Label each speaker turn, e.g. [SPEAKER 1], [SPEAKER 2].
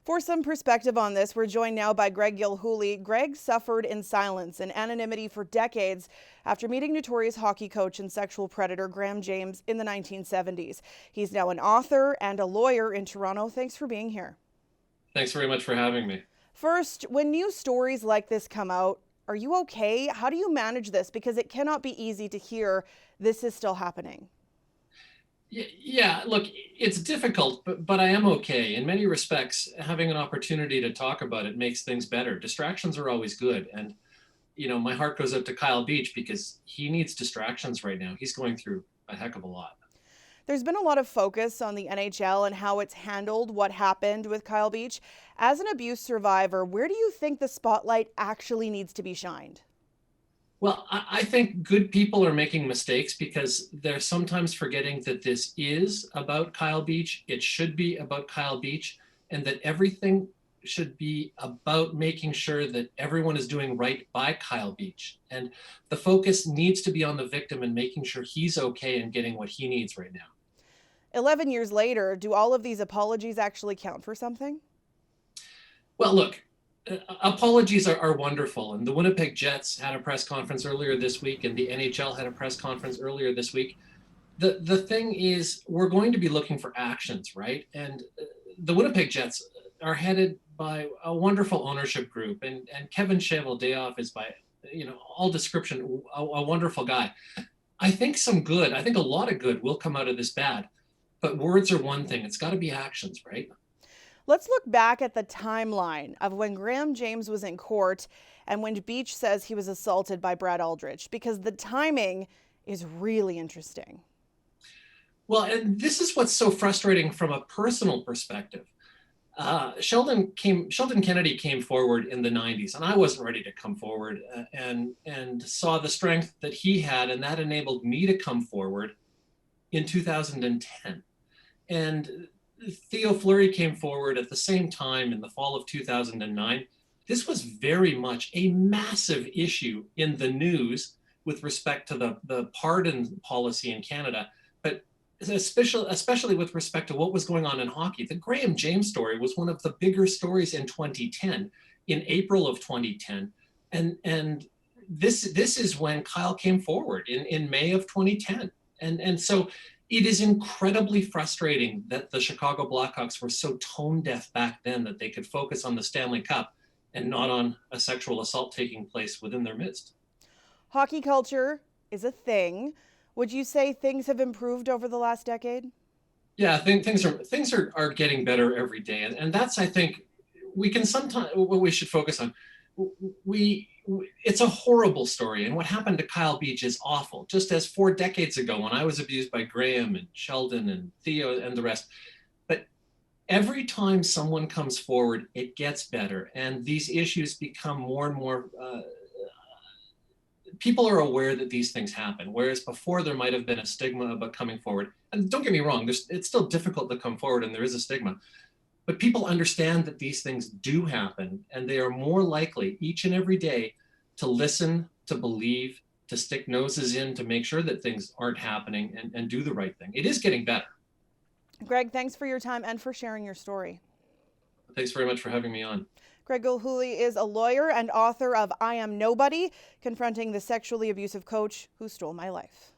[SPEAKER 1] For some perspective on this, we're joined now by Greg Gilhooly. Greg suffered in silence and anonymity for decades after meeting notorious hockey coach and sexual predator Graham James in the 1970s. He's now an author and a lawyer in Toronto. Thanks for being here.
[SPEAKER 2] Thanks very much for having me.
[SPEAKER 1] First, when new stories like this come out, are you okay? How do you manage this? Because it cannot be easy to hear this is still happening.
[SPEAKER 2] Yeah, look, it's difficult, but I am okay. In many respects, having an opportunity to talk about it makes things better. Distractions are always good. And, my heart goes out to Kyle Beach because he needs distractions right now. He's going through a heck of a lot.
[SPEAKER 1] There's been a lot of focus on the NHL and how it's handled what happened with Kyle Beach. As an abuse survivor, where do you think the spotlight actually needs to be shined?
[SPEAKER 2] Well, I think good people are making mistakes because they're sometimes forgetting that this is about Kyle Beach. It should be about Kyle Beach, and that everything should be about making sure that everyone is doing right by Kyle Beach. And the focus needs to be on the victim and making sure he's okay and getting what he needs right now.
[SPEAKER 1] 11 years later, do all of these apologies actually count for something?
[SPEAKER 2] Well, look, apologies are wonderful. And the Winnipeg Jets had a press conference earlier this week, and the NHL had a press conference earlier this week. The thing is, we're going to be looking for actions, right? And the Winnipeg Jets are headed by a wonderful ownership group, and Kevin Cheveldayoff is by all description a wonderful guy. I think a lot of good will come out of this bad, but words are one thing. It's got to be actions, right?
[SPEAKER 1] Let's look back at the timeline of when Graham James was in court and when Beach says he was assaulted by Brad Aldrich, because the timing is really interesting.
[SPEAKER 2] Well, and this is what's so frustrating from a personal perspective. Sheldon Kennedy came forward in the 90s, and I wasn't ready to come forward, and saw the strength that he had, and that enabled me to come forward in 2010. And Theo Fleury came forward at the same time in the fall of 2009. This was very much a massive issue in the news with respect to the pardon policy in Canada, but especially with respect to what was going on in hockey. The Graham James story was one of the bigger stories in 2010, in April of 2010. And this is when Kyle came forward in May of 2010. And so it is incredibly frustrating that the Chicago Blackhawks were so tone deaf back then that they could focus on the Stanley Cup and not on a sexual assault taking place within their midst.
[SPEAKER 1] Hockey culture is a thing. Would you say things have improved over the last decade?
[SPEAKER 2] Yeah, things are getting better every day, and that's, I think, we can sometimes what we should focus on. We it's a horrible story, and what happened to Kyle Beach is awful. Just as 4 decades ago, when I was abused by Graham and Sheldon and Theo and the rest. But every time someone comes forward, it gets better, and these issues become more and more. People are aware that these things happen, whereas before there might have been a stigma about coming forward. And don't get me wrong, it's still difficult to come forward, and there is a stigma. But people understand that these things do happen, and they are more likely each and every day to listen, to believe, to stick noses in, to make sure that things aren't happening, and do the right thing. It is getting better.
[SPEAKER 1] Greg, thanks for your time and for sharing your story.
[SPEAKER 2] Thanks very much for having me on.
[SPEAKER 1] Greg Gilhooly is a lawyer and author of I Am Nobody, confronting the sexually abusive coach who stole my life.